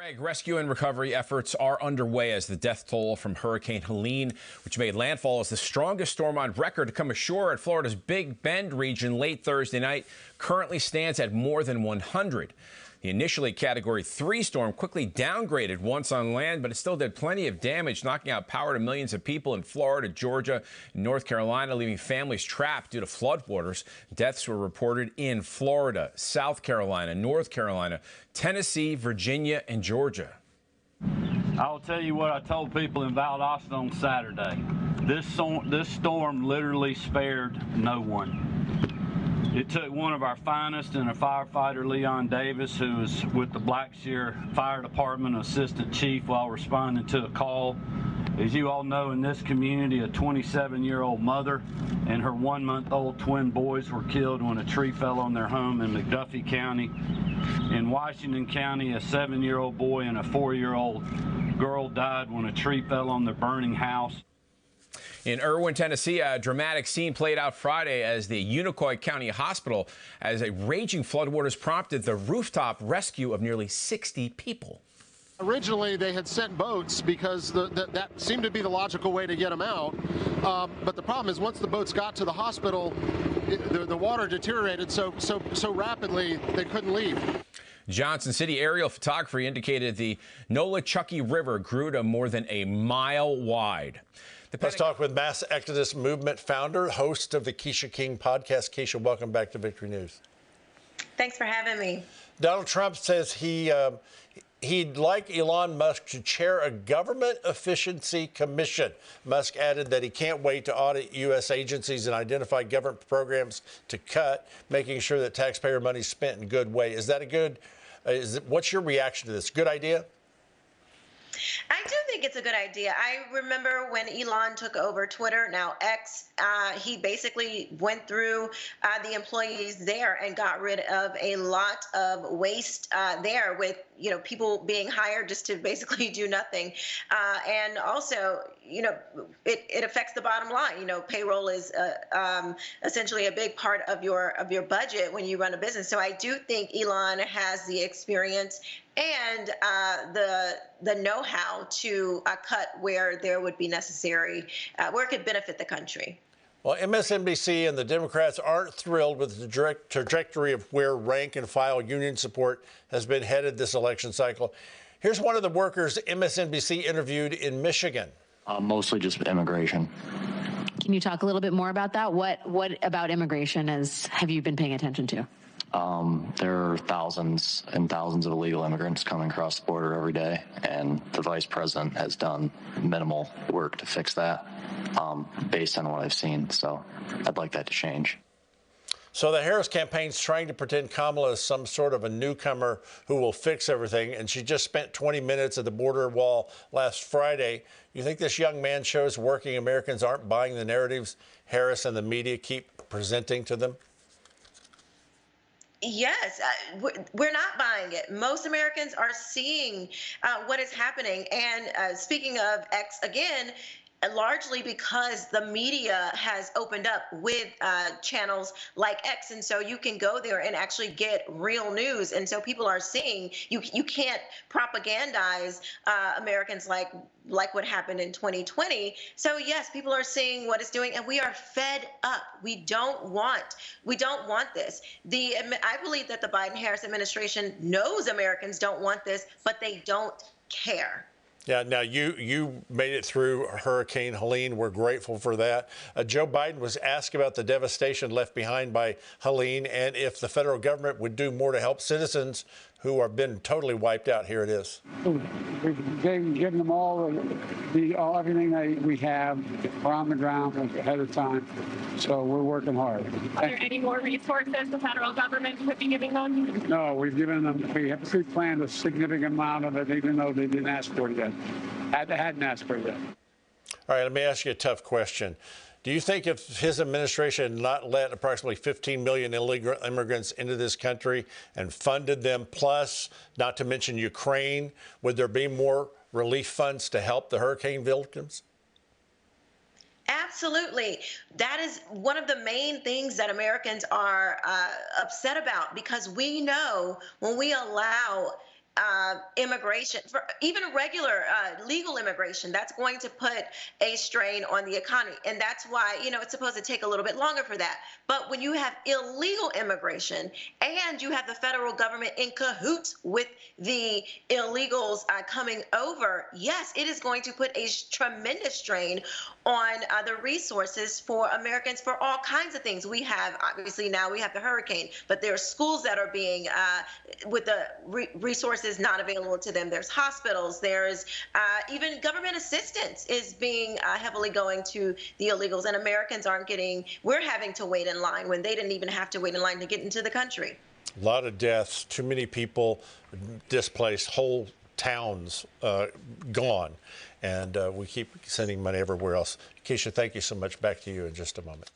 Greg, rescue and recovery efforts are underway as the death toll from Hurricane Helene, which made landfall as the strongest storm on record to come ashore at Florida's Big Bend region late Thursday night, currently stands at more than 100. The initially Category 3 storm quickly downgraded once on land, but it still did plenty of damage, knocking out power to millions of people in Florida, Georgia, and North Carolina, leaving families trapped due to floodwaters. Deaths were reported in Florida, South Carolina, North Carolina, Tennessee, Virginia, and Georgia. I'll tell you what I told people in Valdosta on Saturday. This storm literally spared no one. It took one of our finest and a firefighter, Leon Davis, who was with the Blackshear Fire Department Assistant Chief while responding to a call. As you all know, in this community, a 27-year-old mother and her 1-month-old twin boys were killed when a tree fell on their home in McDuffie County. In Washington County, a 7-year-old boy and a 4-year-old girl died when a tree fell on their burning house. In Irwin, Tennessee, a dramatic scene played out Friday as the Unicoi County Hospital, as a raging floodwaters prompted the rooftop rescue of nearly 60 people. Originally, they had sent boats because that seemed to be the logical way to get them out. But the problem is, once the boats got to the hospital, the water deteriorated so rapidly they couldn't leave. Johnson City aerial photography indicated the Nolichucky River grew to more than a mile wide. Let's talk with Mass Exodus Movement founder, host of the Keisha King podcast. Keisha, welcome back to Victory News. Thanks for having me. Donald Trump says he'd like Elon Musk to chair a government efficiency commission. Musk added that he can't wait to audit U.S. agencies and identify government programs to cut, making sure that taxpayer money is spent in a good way. Is that a good? What's your reaction to this? Good idea? I do think it's a good idea. I remember when Elon took over Twitter, now X, he basically went through the employees there and got rid of a lot of waste there with, people being hired just to basically do nothing. And also, it affects the bottom line. Payroll is essentially a big part of your budget when you run a business. So I do think Elon has the experience and the know-how to cut where there would be necessary, where it could benefit the country. Well, MSNBC and the Democrats aren't thrilled with the trajectory of where rank-and-file union support has been headed this election cycle. Here's one of the workers MSNBC interviewed in Michigan. Mostly just immigration. Can you talk a little bit more about that? What about immigration have you been paying attention to? There are thousands and thousands of illegal immigrants coming across the border every day, and the vice president has done minimal work to fix that, based on what I've seen. So I'd like that to change. So the Harris campaign's trying to pretend Kamala is some sort of a newcomer who will fix everything, and she just spent 20 minutes at the border wall last Friday. You think this young man shows working Americans aren't buying the narratives Harris and the media keep presenting to them? Yes, we're not buying it. Most Americans are seeing what is happening. And speaking of X again, largely because the media has opened up with channels like X. And so you can go there and actually get real news. And so people are seeing you can't propagandize Americans like what happened in 2020. So yes, people are seeing what it's doing, and we are fed up. We don't want this. I believe that the Biden-Harris administration knows Americans don't want this, but they don't care. Yeah, now you made it through Hurricane Helene. We're grateful for that. Joe Biden was asked about the devastation left behind by Helene and if the federal government would do more to help citizens who have been totally wiped out. Here it is. We've given them all everything that we have. We're on the ground ahead of time, so we're working hard. Are there any more resources the federal government could be giving them? No, we've given them. We planned a significant amount of it, even though they didn't ask for it yet. Hadn't asked for it yet. All right, let me ask you a tough question. Do you think if his administration had not let approximately 15 million illegal immigrants into this country and funded them, plus, not to mention Ukraine, would there be more relief funds to help the hurricane victims? Absolutely. That is one of the main things that Americans are upset about, because we know when we allow immigration, for even regular legal immigration, that's going to put a strain on the economy. And that's why, it's supposed to take a little bit longer for that. But when you have illegal immigration and you have the federal government in cahoots with the illegals coming over, yes, it is going to put a tremendous strain on the resources for Americans for all kinds of things. We have, obviously, now we have the hurricane, but there are schools that are being, with the resources not available to them. There's hospitals. There's even government assistance is being heavily going to the illegals, and Americans aren't getting, we're having to wait in line when they didn't even have to wait in line to get into the country. A lot of deaths, too many people displaced, whole towns gone, and we keep sending money everywhere else. Keisha, thank you so much. Back to you in just a moment.